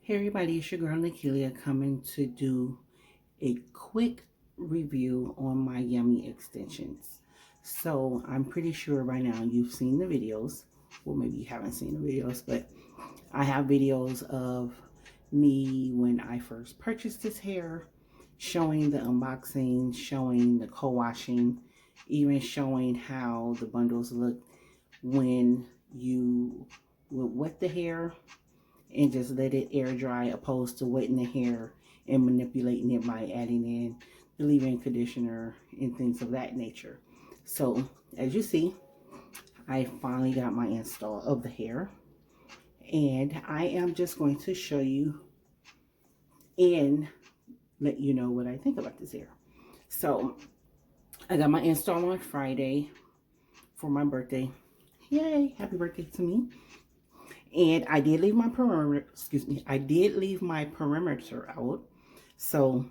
Hey everybody, it's your girl Nikelia coming to do a quick review on my Ymmy extensions. So I'm pretty sure by now you've seen the videos. Well, maybe you haven't seen the videos, but I have videos of me when I first purchased this hair, showing the unboxing, showing the co-washing, even showing how the bundles look when you would wet the hair and just let it air dry, opposed to wetting the hair and manipulating it by adding in the leave-in conditioner and things of that nature. So as you see, I finally got my install of the hair, and I am just going to show you and let you know what I think about this hair. So I got my install on Friday for my birthday. Yay, happy birthday to me. And I did leave my perimeter, I did leave my perimeter out. So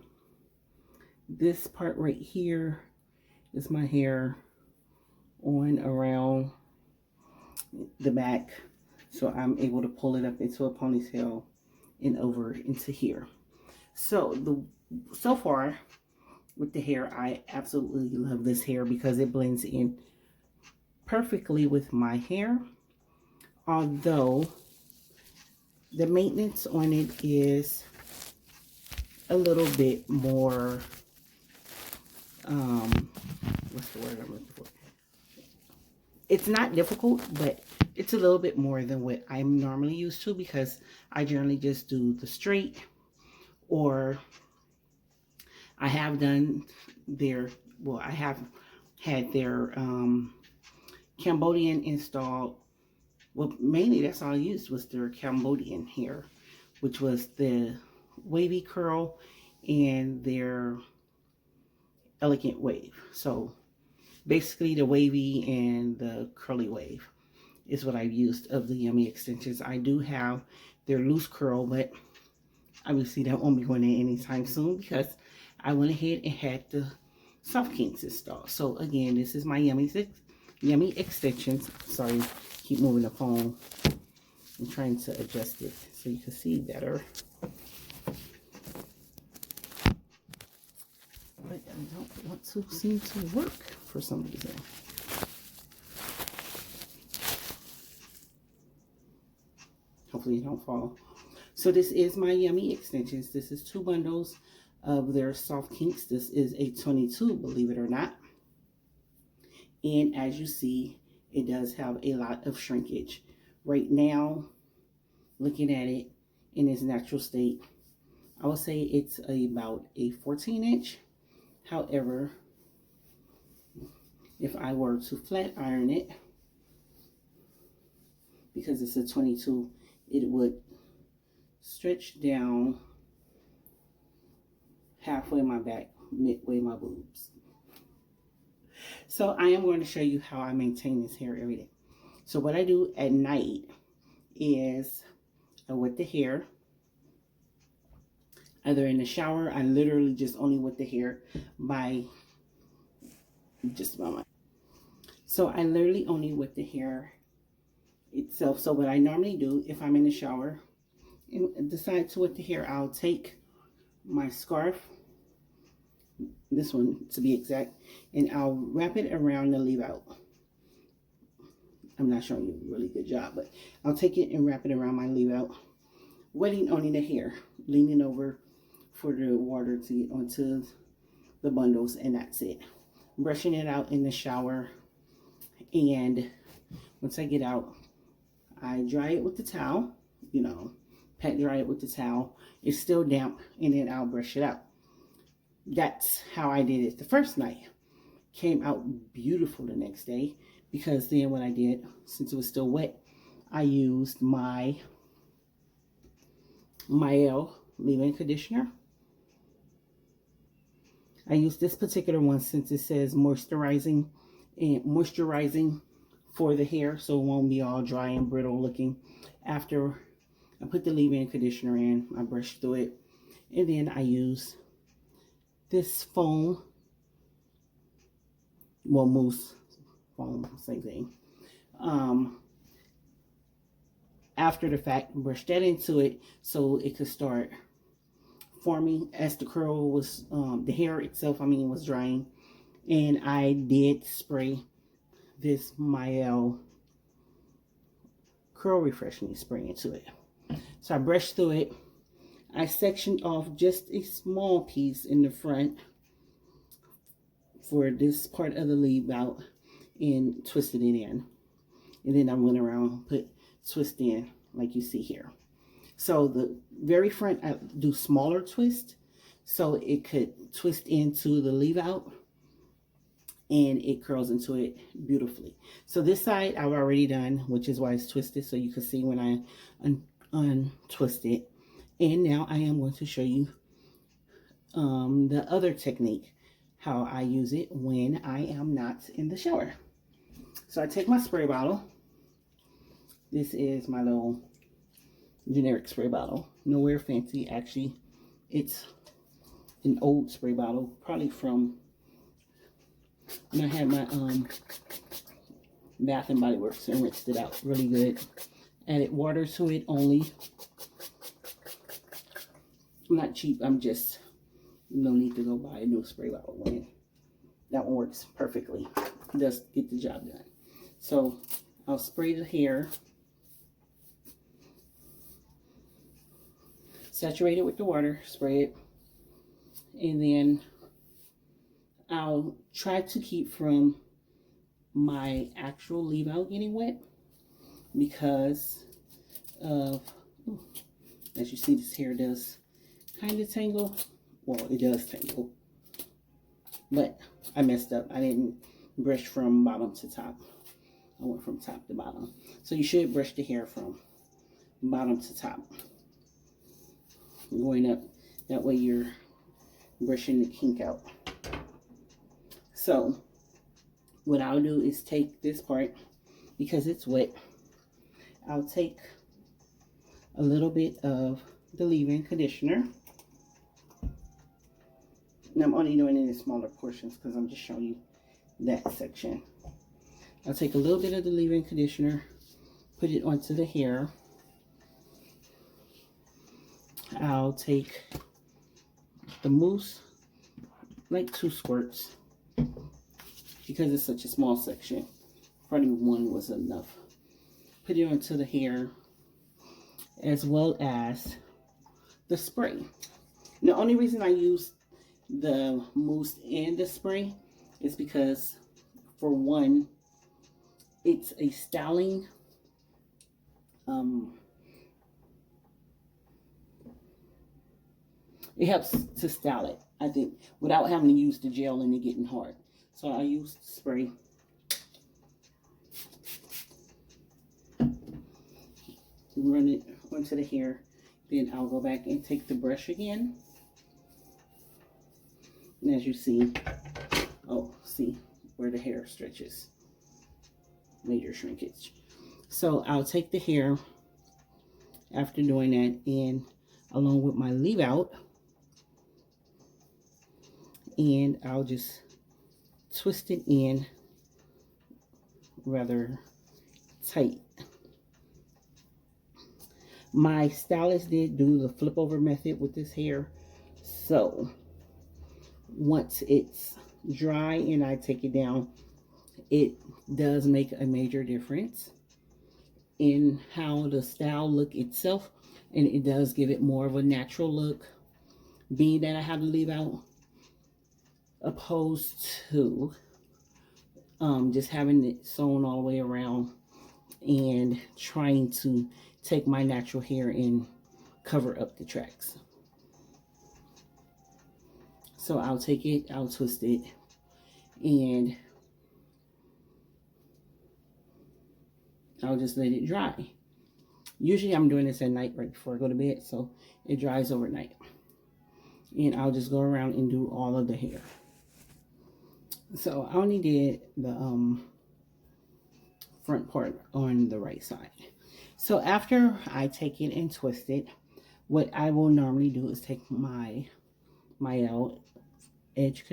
this part right here is my hair on around the back. So I'm able to pull it up into a ponytail and over into here. So so far with the hair, I absolutely love this hair because it blends in perfectly with my hair. Although the maintenance on it is a little bit more, what's the word I'm looking for? It's not difficult, but it's a little bit more than what I'm normally used to, because I generally just do the straight, or I have done their, well, I have had their Cambodian installed. Well, mainly that's all I used was their Cambodian hair, which was the wavy curl and their elegant wave. So basically the wavy and the curly wave is what I've used of the Ymmy extensions. I do have their loose curl, but obviously that won't be going in anytime soon because I went ahead and had the soft kinks installed. So again, this is my Ymmy extensions. Sorry, keep moving the phone. I'm trying to adjust it so you can see better. But I don't want to seem to work for some reason. Hopefully it don't fall. So this is my Ymmy extensions. This is 2 bundles of their soft kinks. This is a 22, believe it or not. And as you see, it does have a lot of shrinkage. Right now, looking at it in its natural state, I would say it's about a 14-inch. However, if I were to flat iron it, because it's a 22, it would stretch down halfway my back, midway my boobs. So I am going to show you how I maintain this hair every day. So what I do at night is I wet the hair. Either in the shower, I literally just only wet the hair by just about my. So I literally only wet the hair itself. So what I normally do, if I'm in the shower and decide to wet the hair, I'll take my scarf, this one to be exact, and I'll wrap it around the leave out. I'm not showing you a really good job, but I'll take it and wrap it around my leave out, wetting only the hair, leaning over for the water to get onto the bundles, and that's it. Brushing it out in the shower, and once I get out, I dry it with the towel, you know, pat dry it with the towel. It's still damp, and then I'll brush it out. That's how I did it the first night. Came out beautiful the next day, because then what I did, since it was still wet, I used my leave-in conditioner. I used this particular one since it says moisturizing for the hair, so it won't be all dry and brittle looking. After I put the leave-in conditioner in, I brushed through it, and then I use this foam, well, mousse foam, same thing. after the fact, brush that into it so it could start forming as the curl was, the hair itself, I mean, was drying. And I did spray this Mael curl refreshing spray into it. So I brushed through it. I sectioned off just a small piece in the front for this part of the leave out and twisted it in. And then I went around, twist in like you see here. So the very front, I do smaller twist so it could twist into the leave out and it curls into it beautifully. So this side I've already done, which is why it's twisted, so you can see when I untwist it. And now I am going to show you the other technique, how I use it when I am not in the shower. So I take my spray bottle. This is my little generic spray bottle. Nowhere fancy, actually. It's an old spray bottle, probably from when I had my Bath and Body Works and rinsed it out really good. Added water to it only. I'm not cheap, I'm just, no need to go buy a new spray bottle when that one works perfectly. It does get the job done. So I'll spray the hair, saturate it with the water, spray it, and then I'll try to keep from my actual leave out getting wet because of, as you see, this hair does kind of tangle. Well, it does tangle, but I messed up. I didn't brush from bottom to top. I went from top to bottom. So you should brush the hair from bottom to top, going up. That way you're brushing the kink out. So what I'll do is take this part, because it's wet, I'll take a little bit of the leave-in conditioner. And I'm only doing it in smaller portions because I'm just showing you that section. I'll take a little bit of the leave-in conditioner, put it onto the hair. I'll take the mousse, like 2 squirts, because it's such a small section. Probably 1 was enough. Put it onto the hair, as well as the spray. And the only reason I use the mousse and the spray is because, for one, it's a styling it helps to style it, I think, without having to use the gel and it getting hard. So I use the spray. Run it onto the hair. Then I'll go back and take the brush again. And as you see, see where the hair stretches. Major shrinkage. So I'll take the hair after doing that, and along with my leave out, and I'll just twist it in rather tight. My stylist did do the flip over method with this hair, so once it's dry and I take it down, it does make a major difference in how the style look itself, and it does give it more of a natural look, being that I have to leave out, opposed to just having it sewn all the way around and trying to take my natural hair and cover up the tracks. So I'll take it, I'll twist it, and I'll just let it dry. Usually I'm doing this at night right before I go to bed, so it dries overnight. And I'll just go around and do all of the hair. So I only did the front part on the right side. So after I take it and twist it, what I will normally do is take my edge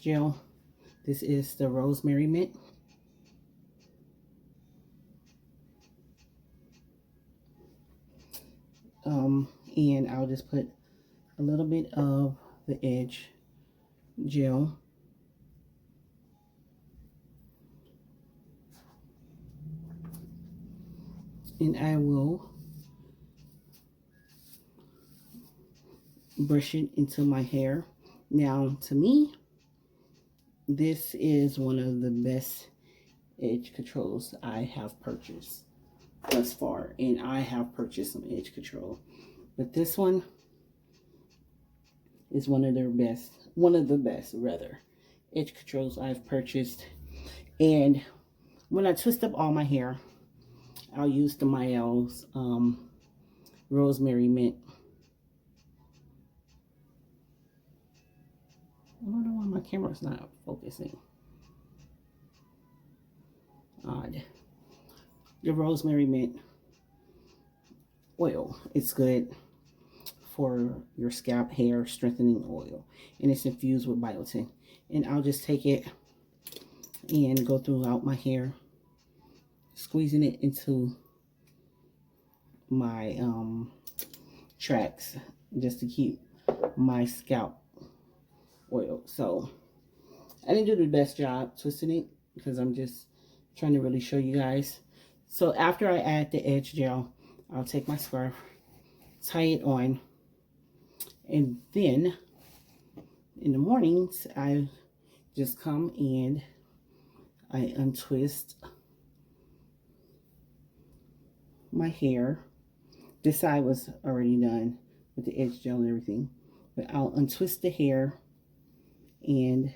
gel. This is the Rosemary Mint. And I'll just put a little bit of the edge gel. And I will brush it into my hair. Now, to me, this is one of the best edge controls I have purchased thus far. And I have purchased some edge control. But this one is one of the best edge controls I've purchased. And when I twist up all my hair, I'll use the Miles Rosemary Mint. I don't know why my camera's not focusing. Odd. The Rosemary Mint oil. It's good for your scalp hair strengthening oil. And it's infused with biotin. And I'll just take it and go throughout my hair, squeezing it into my tracks just to keep my scalp oil. So I didn't do the best job twisting it because I'm just trying to really show you guys. So after I add the edge gel, I'll take my scarf, tie it on, and then in the mornings I just come and I untwist my hair. This side was already done with the edge gel and everything, but I'll untwist the hair and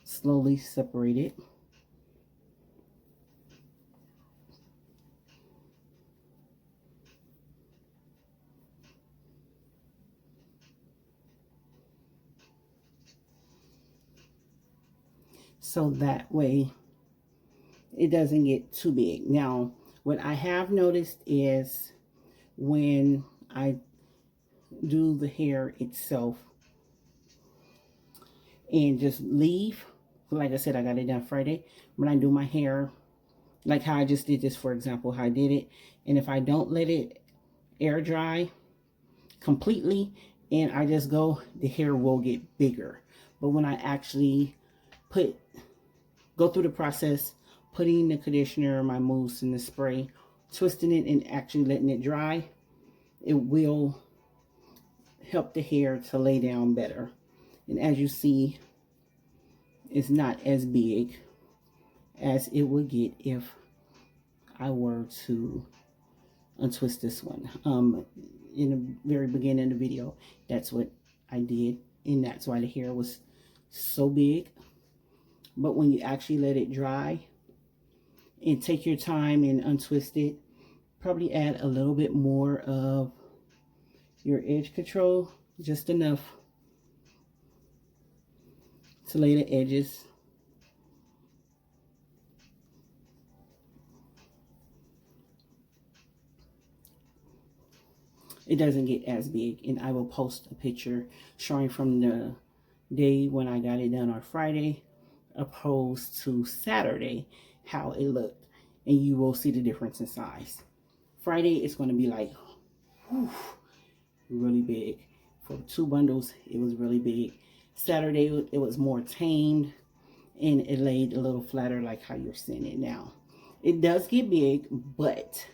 slowly separate it. So that way it doesn't get too big. Now, what I have noticed is when I do the hair itself and just leave, like I said, I got it done Friday. When I do my hair, like how I just did this, for example, how I did it, and if I don't let it air dry completely and I just go, the hair will get bigger. But when I actually go through the process, putting the conditioner, my mousse, and the spray, twisting it and actually letting it dry, it will help the hair to lay down better. And as you see, it's not as big as it would get if I were to untwist this one. In the very beginning of the video, that's what I did, and that's why the hair was so big. But when you actually let it dry and take your time and untwist it, probably add a little bit more of your edge control, just enough to lay the edges. It doesn't get as big, and I will post a picture showing from the day when I got it done on Friday opposed to Saturday how it looked, and you will see the difference in size. Friday it's going to be like whew, really big. For 2 bundles it was really big. Saturday it was more tamed and it laid a little flatter like how you're seeing it now. It does get big, but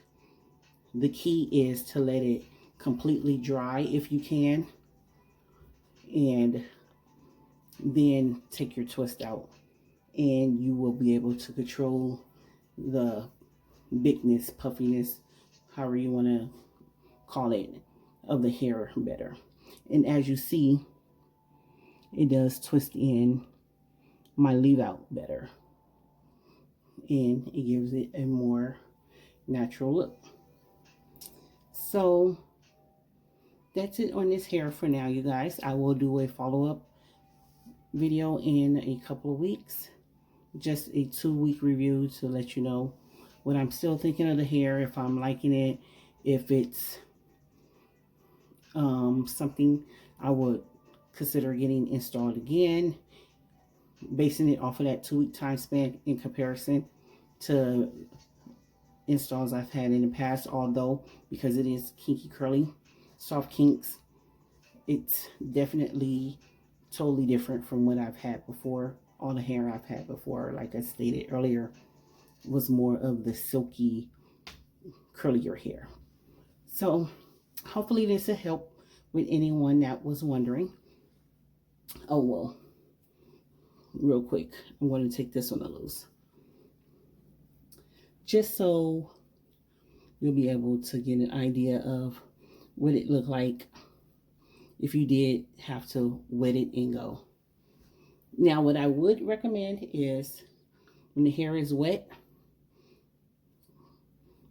the key is to let it completely dry if you can, and then take your twist out, and you will be able to control the bigness, puffiness, however you want to call it, of the hair better. And as you see, it does twist in my leave out better, and it gives it a more natural look. So that's it on this hair for now, you guys. I will do a follow-up video in a couple of weeks, just a 2-week review to let you know what I'm still thinking of the hair, if I'm liking it, if it's something I would consider getting installed again, basing it off of that 2-week time span in comparison to installs I've had in the past, although because it is kinky curly soft kinks, it's definitely totally different from what I've had before. All the hair I've had before, like I stated earlier, was more of the silky curlier hair. So hopefully this will help with anyone that was wondering. Oh well, real quick, I'm going to take this one loose just so you'll be able to get an idea of what it looked like if you did have to wet it and go. Now what I would recommend is when the hair is wet,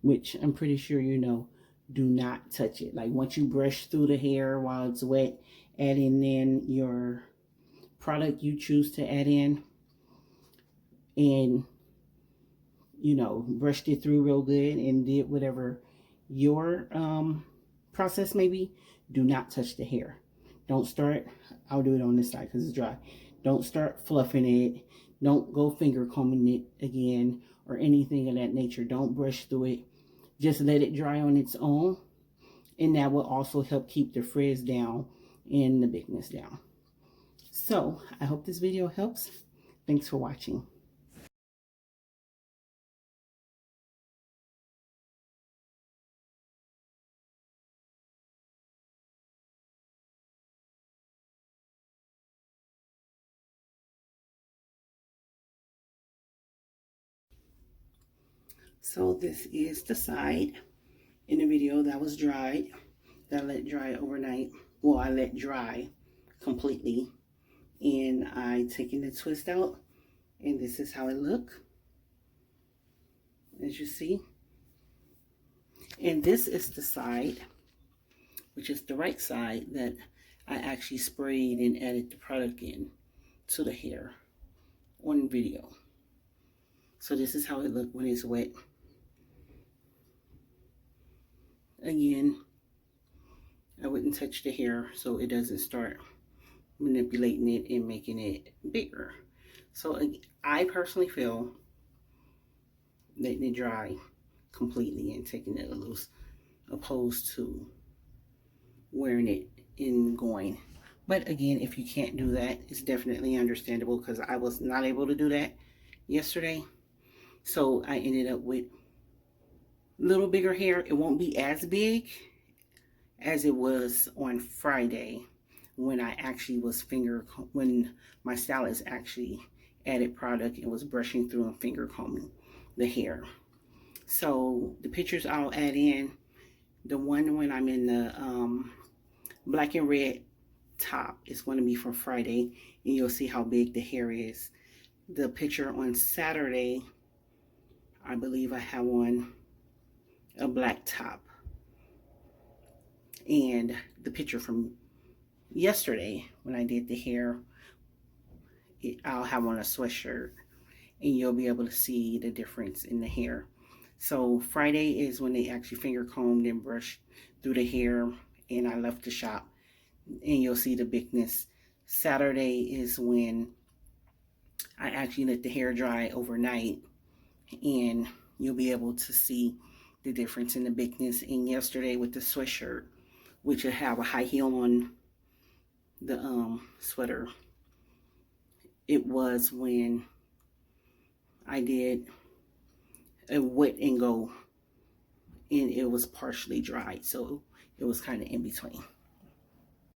which I'm pretty sure you know, do not touch it. Like once you brush through the hair while it's wet, add in then your product you choose to add in, and you know, brushed it through real good and did whatever your process may be. Do not touch the hair. Don't start, I'll do it on this side because it's dry. Don't start fluffing it. Don't go finger combing it again or anything of that nature. Don't brush through it. Just let it dry on its own, and that will also help keep the frizz down and the bigness down. So I hope this video helps. Thanks for watching. So this is the side in the video that was dried, that I let dry overnight. Well, I let dry completely, and I taken the twist out, and this is how it look, as you see. And this is the side, which is the right side, that I actually sprayed and added the product in to the hair on video. So this is how it look when it's wet. Again, I wouldn't touch the hair so it doesn't start manipulating it and making it bigger. So I personally feel letting it dry completely and taking it loose, opposed to wearing it and going. But again, if you can't do that, it's definitely understandable, because I was not able to do that yesterday. So I ended up with little bigger hair. It won't be as big as it was on Friday when I actually was when my stylist actually added product and was brushing through and finger combing the hair. So the pictures I'll add in, the one when I'm in the black and red top is going to be from Friday, and you'll see how big the hair is. The picture on Saturday, I believe I have on a black top, and the picture from yesterday when I did the hair, I'll have on a sweatshirt, and you'll be able to see the difference in the hair. So Friday is when they actually finger combed and brushed through the hair, and I left the shop, and you'll see the bigness. Saturday is when I actually let the hair dry overnight, and you'll be able to see the difference in the bigness. And yesterday with the sweatshirt, which will have a high heel on the sweater, it was when I did a wet and go, and it was partially dried, so it was kind of in between.